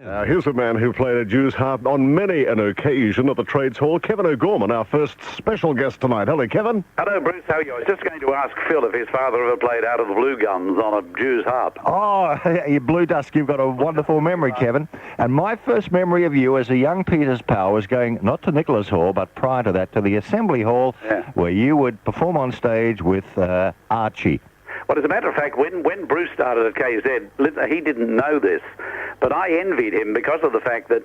Here's a man who played a Jew's harp on many an occasion at the Trades Hall, Kevin O'Gorman, our first special guest tonight. Hello, Kevin. Hello, Bruce. How are you? I was just going to ask Phil if his father ever played Out of the Blue Gums on a Jew's harp. Oh, you Blue Dusk, you've got a wonderful memory, Kevin. And my first memory of you as a young Peters Powell was going, not to Nicholas Hall, but prior to that, to the Assembly Hall, where you would perform on stage with Archie. Well, as a matter of fact, when Bruce started at KZ, he didn't know this, but I envied him because of the fact that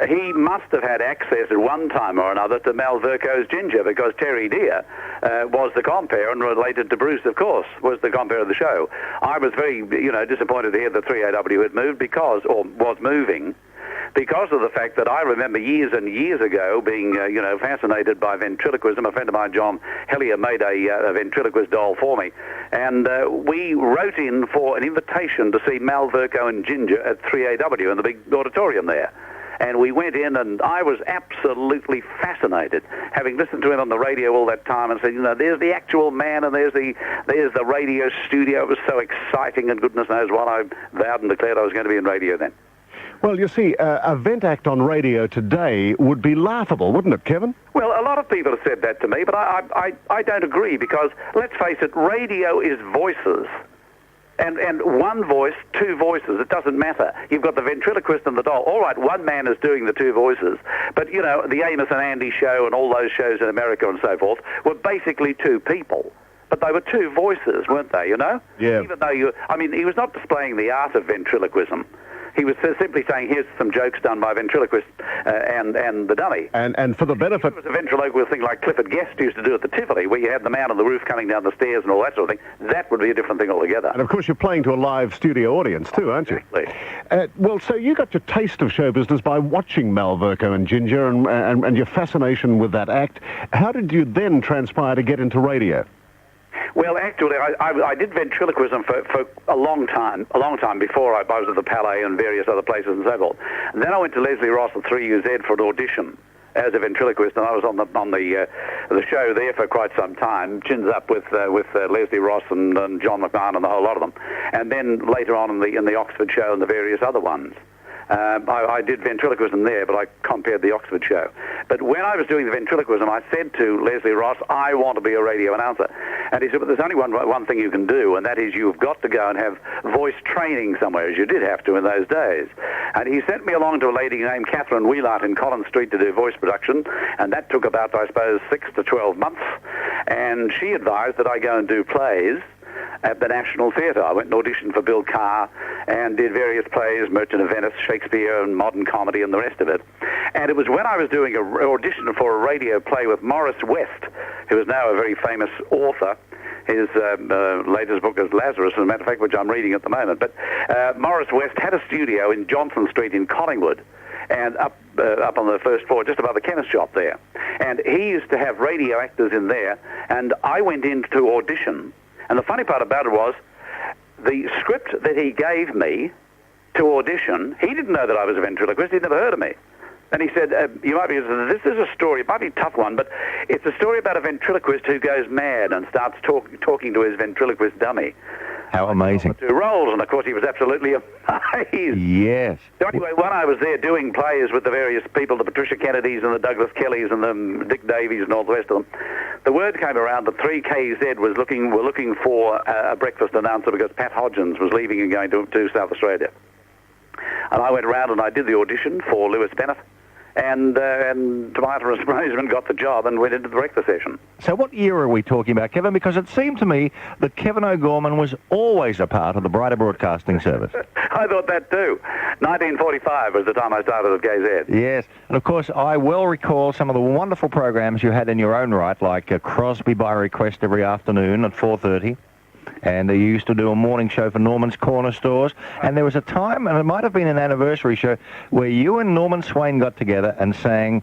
he must have had access at one time or another to Mal Vercoe's Ginger, because Terry Deer was the compere, and related to Bruce, of course, was the compere of the show. I was very, disappointed to hear that 3AW had moved was moving, because of the fact that I remember years and years ago being, fascinated by ventriloquism. A friend of mine, John Hellier, made a ventriloquist doll for me, and we wrote in for an invitation to see Mal Vercoe and Ginger at 3AW in the big auditorium there. And we went in, and I was absolutely fascinated, having listened to him on the radio all that time, and said, there's the actual man, and there's the radio studio. It was so exciting, and goodness knows what, I vowed and declared I was going to be in radio then. Well, you see, a vent act on radio today would be laughable, wouldn't it, Kevin? Well, a lot of people have said that to me, but I don't agree, because, let's face it, radio is voices. And one voice, two voices, it doesn't matter. You've got the ventriloquist and the doll. All right, one man is doing the two voices. But, the Amos and Andy show and all those shows in America and so forth were basically two people. But they were two voices, weren't they, Yeah. Even though he was not displaying the art of ventriloquism. He was simply saying, here's some jokes done by ventriloquist and the dummy. And for the benefit... It was a ventriloquist thing like Clifford Guest used to do at the Tivoli, where you had the man on the roof coming down the stairs and all that sort of thing. That would be a different thing altogether. And, of course, you're playing to a live studio audience, too, aren't you? Exactly. Well, so you got your taste of show business by watching Mal Vercoe and Ginger and your fascination with that act. How did you then transpire to get into radio? Well, actually, I did ventriloquism for a long time before I was at the Palais and various other places and so forth. And then I went to Leslie Ross at 3UZ for an audition as a ventriloquist, and I was on the show there for quite some time, chins up with Leslie Ross and John McMahon and the whole lot of them. And then later on in the Oxford show and the various other ones. I did ventriloquism there, but I compared the Oxford show. But when I was doing the ventriloquism, I said to Leslie Ross, I want to be a radio announcer. And he said, but there's only one thing you can do, and that is you've got to go and have voice training somewhere, as you did have to in those days. And he sent me along to a lady named Catherine Wheelart in Collins Street to do voice production, and that took about, I suppose, 6 to 12 months. And she advised that I go and do plays at the National Theatre. I went and auditioned for Bill Carr and did various plays, Merchant of Venice, Shakespeare and modern comedy and the rest of it. And it was when I was doing an audition for a radio play with Morris West, who is now a very famous author. His latest book is Lazarus, as a matter of fact, which I'm reading at the moment. But Morris West had a studio in Johnson Street in Collingwood, and up on the first floor, just above the chemist shop there. And he used to have radio actors in there, and I went in to audition. And the funny part about it was, the script that he gave me to audition, he didn't know that I was a ventriloquist. He'd never heard of me. And he said, this is a story, it might be a tough one, but it's a story about a ventriloquist who goes mad and starts talking to his ventriloquist dummy. How amazing. 2 roles, and of course he was absolutely amazed. Yes. So anyway, when I was there doing plays with the various people, the Patricia Kennedys and the Douglas Kellys and the Dick Davies and all the rest of them, the word came around that 3KZ were looking for a breakfast announcer because Pat Hodgins was leaving and going to South Australia. And I went around and I did the audition for Lewis Bennett. And Tomato and Management got the job and went into the breakfast session. So what year are we talking about, Kevin? Because it seemed to me that Kevin O'Gorman was always a part of the Brighter Broadcasting Service. I thought that too. 1945 was the time I started at KZ. Yes, and of course I well recall some of the wonderful programs you had in your own right, like Crosby by Request every afternoon at 4:30. And they used to do a morning show for Norman's Corner Stores. And there was a time, and it might have been an anniversary show, where you and Norman Swain got together and sang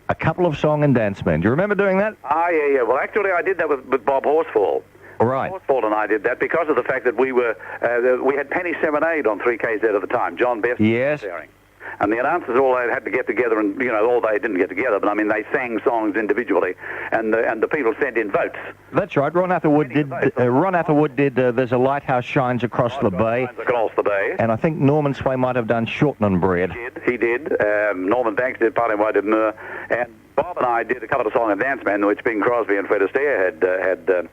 a couple of song and dance men. Do you remember doing that? Ah, yeah. Well, actually, I did that with Bob Horsfall. Right. Horsfall and I did that because of the fact that we had Penny Serenade on 3KZ at the time. John Best yes. sharing. And the announcers all they had to get together, and all they didn't get together, but I mean they sang songs individually, and the people sent in votes. That's right. Ron Atherwood did. There's a lighthouse shines across the bay. Across the bay. And I think Norman Sway might have done Shortland Bread. He did. Norman Banks did Partly Why Did Mur, and Bob and I did a couple of song and dance men, which Bing Crosby and Fred Astaire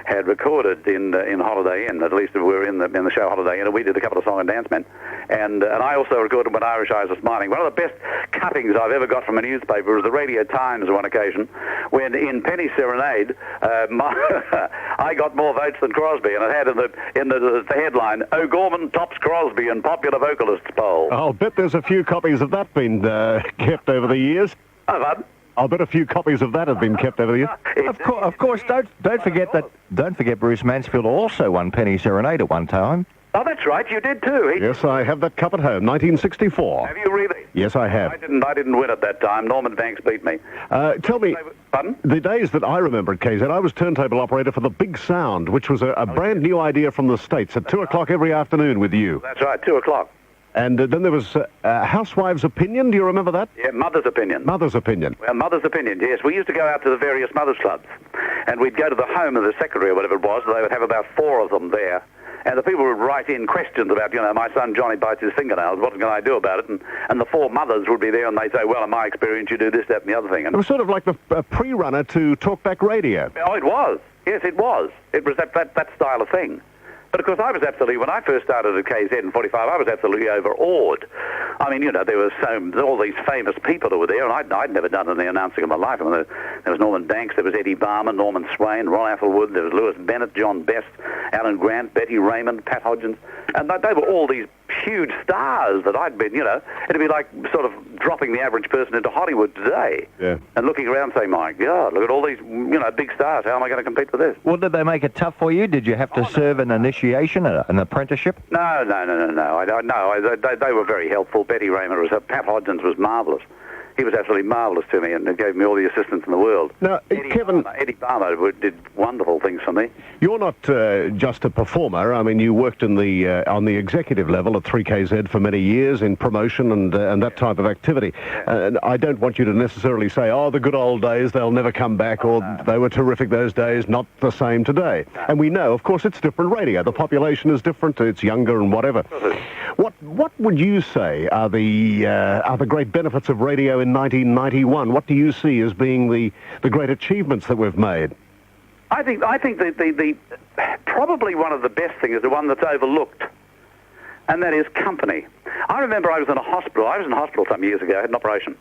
had recorded in Holiday Inn. At least we were in the show Holiday Inn, and we did a couple of song and dance men. And I also recorded When Irish Eyes Are Smiling. One of the best cuttings I've ever got from a newspaper was the Radio Times on one occasion, when in Penny Serenade, I got more votes than Crosby, and it had in the headline, O'Gorman tops Crosby in popular vocalists poll. I'll bet there's a few copies of that been kept over the years. Oh, pardon? I'll bet a few copies of that have been kept over the years. Of course, don't forget Bruce Mansfield also won Penny Serenade at one time. Oh, that's right, you did too. Yes, I have that cup at home, 1964. Have you really? Yes, I have. I didn't win at that time. Norman Banks beat me. Tell me, Pardon? the days that I remember at KZ, I was turntable operator for the Big Sound, which was a brand new idea from the States at 2 o'clock every afternoon with you. That's right, 2 o'clock. And then there was Housewife's Opinion. Do you remember that? Yeah, Mother's Opinion. Mother's Opinion. Well, Mother's Opinion, yes. We used to go out to the various mothers' clubs, and we'd go to the home of the secretary or whatever it was. They would have about 4 of them there. And the people would write in questions about, my son Johnny bites his fingernails, what can I do about it? And the 4 mothers would be there, and they'd say, well, in my experience, you do this, that, and the other thing. And it was sort of like the pre-runner to Talkback Radio. Oh, it was. Yes, it was. It was that style of thing. But of course, I was absolutely, when I first started at KZ in 45, I was absolutely overawed. I mean, there were all these famous people who were there, and I'd never done any announcing in my life. I mean, there was Norman Banks, there was Eddie Barmer, Norman Swain, Ron Atherwood, there was Lewis Bennett, John Best, Alan Grant, Betty Raymond, Pat Hodgins, and they were all these huge stars that I'd been, it'd be like sort of dropping the average person into Hollywood today. Yeah. And looking around saying, my God, look at all these, big stars. How am I going to compete with this? Well, did they make it tough for you? Did you have to serve an initiation, an apprenticeship? No. They were very helpful. Betty Raymond Pat Hodgins was marvellous. He was absolutely marvellous to me and gave me all the assistance in the world. Now, Eddie Barmer did wonderful things for me. You're not just a performer. I mean, you worked on the executive level at 3KZ for many years in promotion and that type of activity. I don't want you to necessarily say, the good old days, they'll never come back, or they were terrific those days, not the same today. And we know, of course, it's different radio. The population is different, it's younger and whatever. What would you say are the great benefits of radio in 1991? What do you see as being the great achievements that we've made? I think the probably one of the best things is the one that's overlooked, and that is company. I remember I was in hospital some years ago. I had an operation,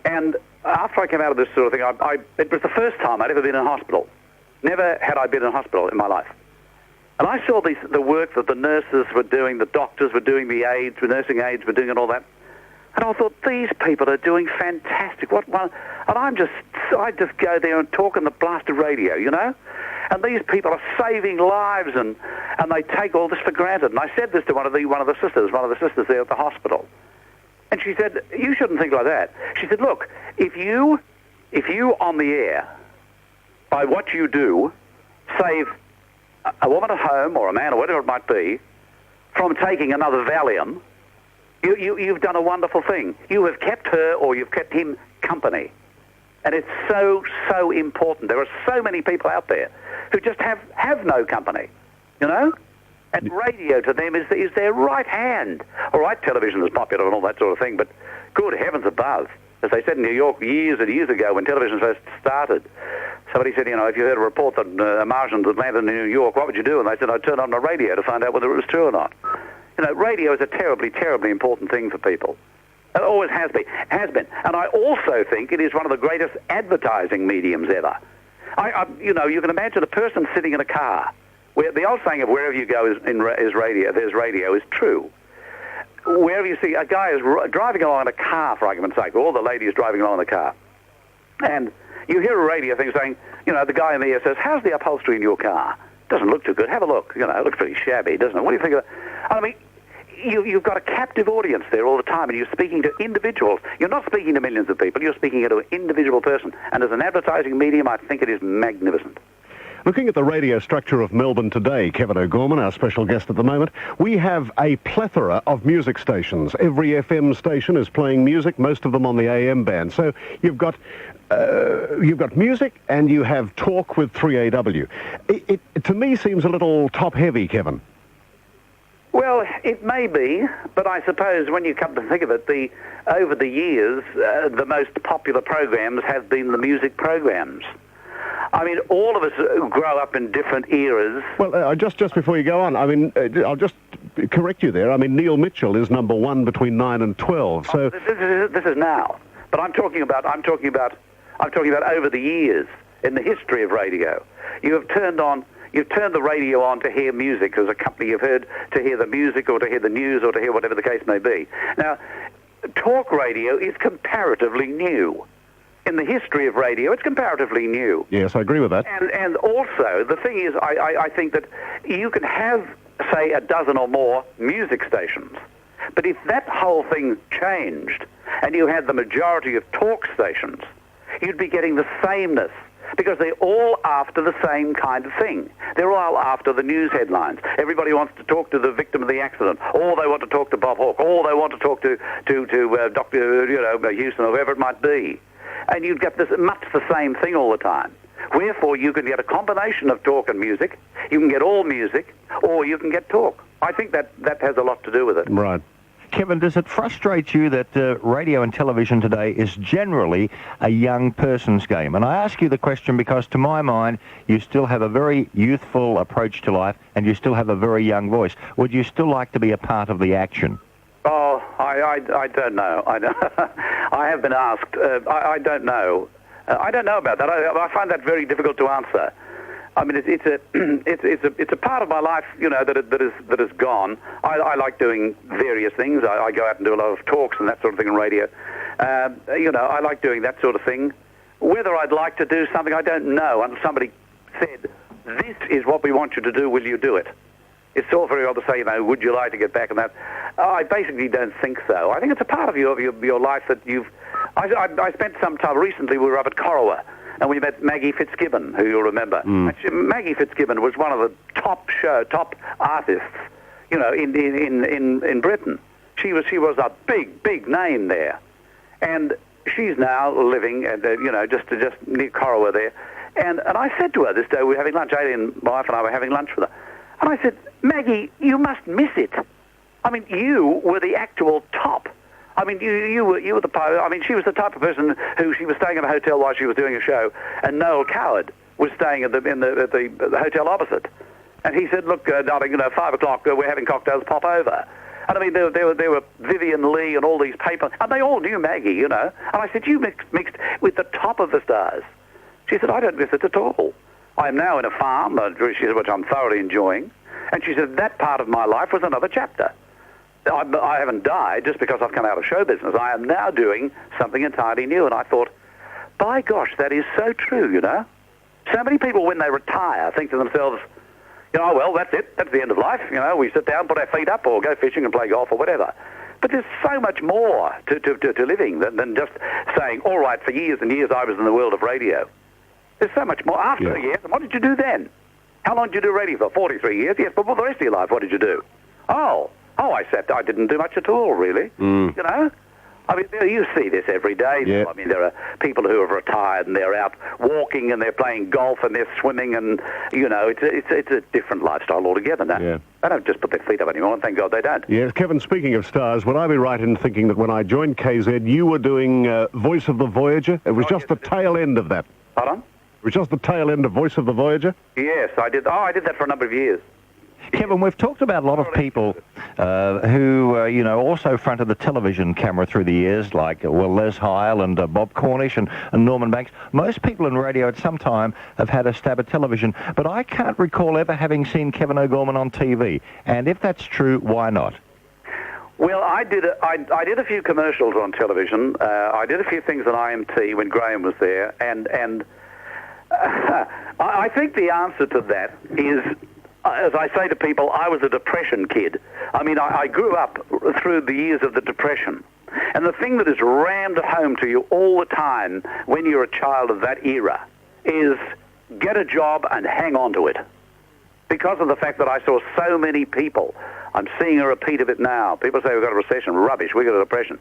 and after I came out of this sort of thing, it was the first time I'd ever been in hospital. Never had I been in hospital in my life. And I saw the work that the nurses were doing, the doctors were doing, the nursing aides were doing, and all that. And I thought, these people are doing fantastic. And I just go there and talk on the blasted radio, And these people are saving lives, and they take all this for granted. And I said this to one of the sisters there at the hospital. And she said, you shouldn't think like that. She said, look, if you on the air, by what you do, save a woman at home or a man or whatever it might be from taking another Valium, you've done a wonderful thing. You have kept her or you've kept him company. And it's so important. There are so many people out there who just have no company, And radio to them is their right hand. All right, television is popular and all that sort of thing, but good heavens above. As they said in New York years and years ago when television first started, somebody said, if you heard a report that Martians had landed in New York, what would you do? And they said, I'd turn on the radio to find out whether it was true or not. Radio is a terribly, terribly important thing for people. It always has been. And I also think it is one of the greatest advertising mediums ever. You can imagine a person sitting in a car, where the old saying of wherever you go is radio, there's radio, is true. Wherever you see a guy is driving along in a car, for argument's sake, or all the ladies driving along in the car, and you hear a radio thing saying, the guy in the air says, how's the upholstery in your car? Doesn't look too good. Have a look. It looks pretty shabby, doesn't it? What do you think of that? I mean, you've got a captive audience there all the time, and you're speaking to individuals. You're not speaking to millions of people. You're speaking to an individual person. And as an advertising medium, I think it is magnificent. Looking at the radio structure of Melbourne today, Kevin O'Gorman, our special guest at the moment, we have a plethora of music stations. Every FM station is playing music, most of them on the AM band. So you've got music and you have talk with 3AW. It to me seems a little top-heavy, Kevin. Well, it may be, but I suppose when you come to think of it, over the years, the most popular programs have been the music programs. I mean, all of us grow up in different eras. Well, just before you go on, I mean, I'll just correct you there. I mean, Neil Mitchell is number 1 between 9 and 12. So this is now, but I'm talking about over the years in the history of radio. You've turned the radio on to hear music as a company. You've heard to hear the music or to hear the news or to hear whatever the case may be. Now, talk radio is comparatively new. In the history of radio, it's comparatively new. Yes, I agree with that. And also, the thing is, I think that you can have, say, a dozen or more music stations. But if that whole thing changed and you had the majority of talk stations, you'd be getting the sameness. Because they're all after the same kind of thing. They're all after the news headlines. Everybody wants to talk to the victim of the accident, or they want to talk to Bob Hawke, or they want to talk to Dr. Houston, or whoever it might be. And you'd get this much the same thing all the time. Wherefore, you can get a combination of talk and music. You can get all music, or you can get talk. I think that has a lot to do with it. Right. Kevin, does it frustrate you that radio and television today is generally a young person's game? And I ask you the question because, to my mind, you still have a very youthful approach to life and you still have a very young voice. Would you still like to be a part of the action? Oh, I don't know. I have been asked. I don't know. I don't know about that. I find that very difficult to answer. I mean, it's a part of my life, that is gone. I like doing various things. I go out and do a lot of talks and that sort of thing on radio. I like doing that sort of thing. Whether I'd like to do something, I don't know. And somebody said, "This is what we want you to do. Will you do it?" It's all very well to say, would you like to get back on that? I basically don't think so. I think it's a part of your life that you've. I spent some time recently. We were up at Corowa. And we met Maggie Fitzgibbon, who you'll remember. Maggie Fitzgibbon was one of the top artists, in Britain. She was a big name there, and she's now living at just near Corowa there. And I said to her this day, we were having lunch. Aileen, my wife, and I were having lunch with her, and I said, Maggie, you must miss it. I mean, you were the actual top. I mean, you were the. I mean, she was the type of person who she was staying in a hotel while she was doing a show, and Noel Coward was staying at the hotel opposite, and he said, "Look, darling, 5 o'clock, we're having cocktails. Pop over." And I mean, there were Vivian Lee and all these people, and they all knew Maggie, And I said, "You mixed with the top of the stars." She said, "I don't miss it at all. I am now in a farm, she said, which I'm thoroughly enjoying," and she said that part of my life was another chapter. I haven't died just because I've come out of show business. I am now doing something entirely new. And I thought, by gosh, that is so true, So many people, when they retire, think to themselves, well, that's it. That's the end of life. We sit down, put our feet up, or go fishing and play golf or whatever. But there's so much more to living than just saying, all right, for years and years I was in the world of radio. There's so much more. After the years, what did you do then? How long did you do radio for? 43 years? Yes, but for the rest of your life, what did you do? I didn't do much at all, really. I mean, you see this every day. Yeah. I mean, there are people who have retired and they're out walking and they're playing golf and they're swimming and, it's a different lifestyle altogether now. Yeah. They don't just put their feet up anymore, and thank God they don't. Yes, Kevin, speaking of stars, would I be right in thinking that when I joined KZ, you were doing Voice of the Voyager? It was just the tail end of that. Pardon? It was just the tail end of Voice of the Voyager? Yes, I did. I did that for a number of years. Kevin, we've talked about a lot of people who, also fronted the television camera through the years, like, Les Heil and Bob Cornish and Norman Banks. Most people in radio at some time have had a stab at television, but I can't recall ever having seen Kevin O'Gorman on TV. And if that's true, why not? Well, I did a few commercials on television. I did a few things on IMT when Graham was there, and I think the answer to that is, as I say to people, I was a Depression kid. I mean, I grew up through the years of the Depression. And the thing that is rammed home to you all the time when you're a child of that era is get a job and hang on to it. Because of the fact that I saw so many people. I'm seeing a repeat of it now. People say we've got a recession. Rubbish, we've got a depression.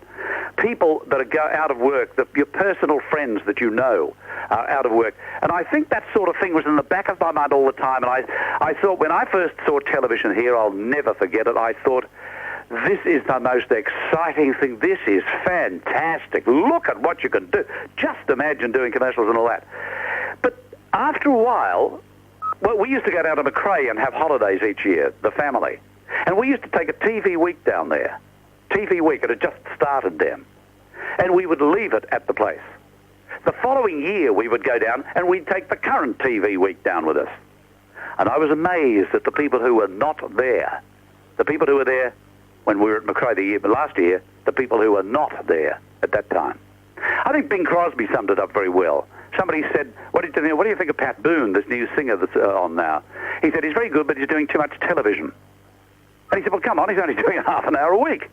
People that are out of work, your personal friends that you know are out of work. And I think that sort of thing was in the back of my mind all the time. And I thought, when I first saw television here, I'll never forget it, I thought, this is the most exciting thing. This is fantastic. Look at what you can do. Just imagine doing commercials and all that. But after a while, well, we used to go down to Macrae and have holidays each year, the family. And we used to take a TV week down there. TV week, it had just started then. And we would leave it at the place. The following year, we would go down and we'd take the current TV week down with us. And I was amazed at the people who were not there. The people who were there when we were at Macrae last year, the people who were not there at that time. I think Bing Crosby summed it up very well. Somebody said, what do you think of Pat Boone, this new singer that's on now? He said, he's very good, but he's doing too much television. And he said, well, come on, he's only doing half an hour a week.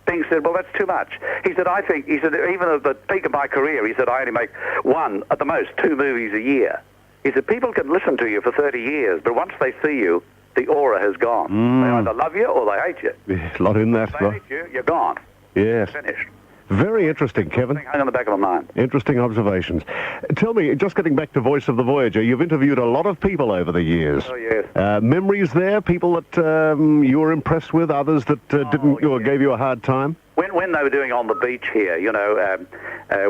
Bing said, well, that's too much. He said, even at the peak of my career, he said, I only make one, at the most, 2 movies a year. He said, people can listen to you for 30 years, but once they see you, the aura has gone. They either love you or they hate you. There's a lot in that. If they hate you, you're gone. Yes. Finished. Very interesting, Kevin. Hang on the back of my mind. Interesting observations. Tell me, just getting back to Voice of the Voyager, you've interviewed a lot of people over the years. Oh, yes. Memories there? People that you were impressed with, others that didn't or gave you a hard time? When they were doing On the Beach here, you know,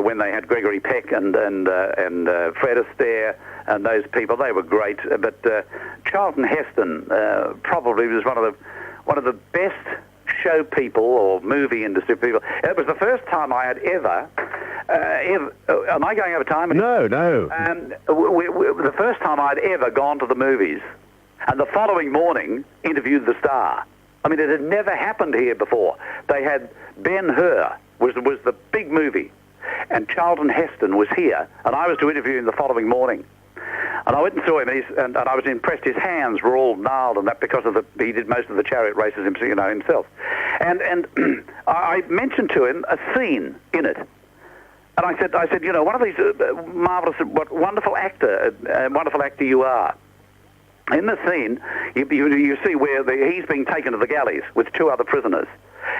when they had Gregory Peck and Fred Astaire and those people, they were great. But Charlton Heston probably was one of the best show people or movie industry people. It was the first time I had ever am I going over time? No. The first time I'd ever gone to the movies, and the following morning interviewed the star. I mean, it had never happened here before. They had Ben-Hur was the big movie, and Charlton Heston was here, and I was to interview him the following morning. And I went and saw him, and I was impressed. His hands were all gnarled, and that because he did most of the chariot races himself. And I mentioned to him a scene in it, and I said, you know, one of these marvelous, what wonderful actor you are. In the scene, you see where he's being taken to the galleys with 2 other prisoners.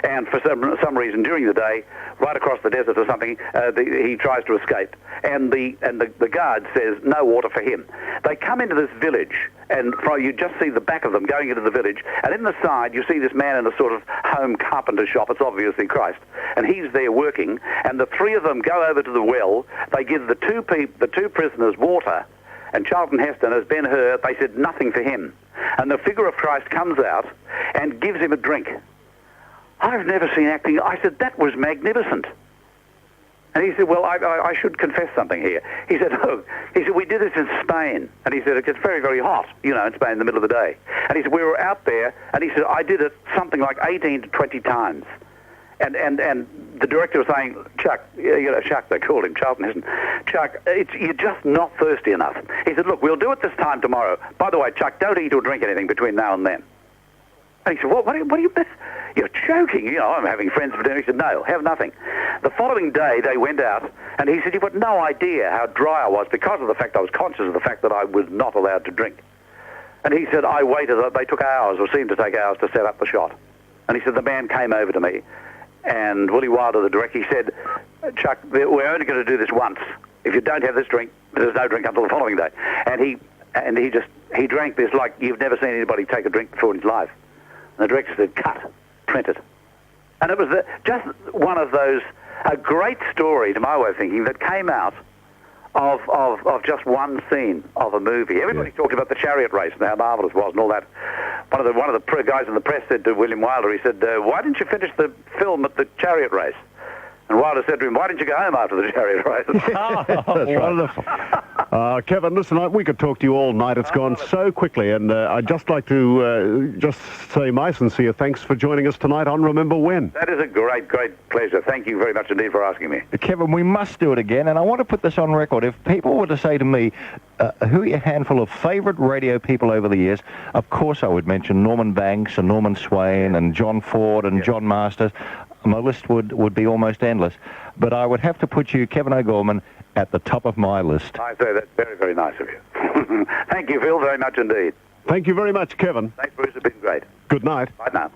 And for some reason during the day, right across the desert or something, he tries to escape. And the guard says no water for him. They come into this village, and you just see the back of them going into the village. And in the side, you see this man in a sort of home carpenter shop. It's obviously Christ. And he's there working. And the 3 of them go over to the well. They give the two prisoners water. And Charlton Heston, as Ben-Hur, they said nothing for him. And the figure of Christ comes out and gives him a drink. I've never seen acting. I said, that was magnificent. And he said, well, I should confess something here. He said, we did this in Spain. And he said, it gets very, very hot, you know, in Spain in the middle of the day. And he said, we were out there, and he said, I did it something like 18 to 20 times. And the director was saying, Chuck, you know, Chuck, they called him, Charlton Heston, Chuck, you're just not thirsty enough. He said, look, we'll do it this time tomorrow. By the way, Chuck, don't eat or drink anything between now and then. And he said, what do you mean? You're joking. You know, I'm having friends for dinner. He said, no, have nothing. The following day, they went out, and he said, you've got no idea how dry I was because of the fact I was conscious of the fact that I was not allowed to drink. And he said, I waited. They took hours, or seemed to take hours, to set up the shot. And he said, the man came over to me, and Willie Wilder, the director, he said, Chuck, we're only going to do this once. If you don't have this drink, there's no drink until the following day. And he drank this like you've never seen anybody take a drink before in his life. And the director said, cut, print it. And it was just one of those, a great story, to my way of thinking, that came out of just one scene of a movie. Everybody talked about the chariot race and how marvelous it was and all that. One of the guys in the press said to William Wilder, he said, why didn't you finish the film at the chariot race? And Wilder said to him, why didn't you go home after the chariot race? Wonderful. Kevin, listen, we could talk to you all night. It's gone so quickly, and I'd just like to just say my sincere thanks for joining us tonight on Remember When. That is a great, great pleasure. Thank you very much indeed for asking me. Kevin, we must do it again, and I want to put this on record. If people were to say to me, who are your handful of favourite radio people over the years, of course I would mention Norman Banks and Norman Swain and John Ford and John Masters. My list would be almost endless. But I would have to put you, Kevin O'Gorman, at the top of my list. I say that's very, very nice of you. Thank you, Phil, very much indeed. Thank you very much, Kevin. Thanks, Bruce. It's been great. Good night. Bye now.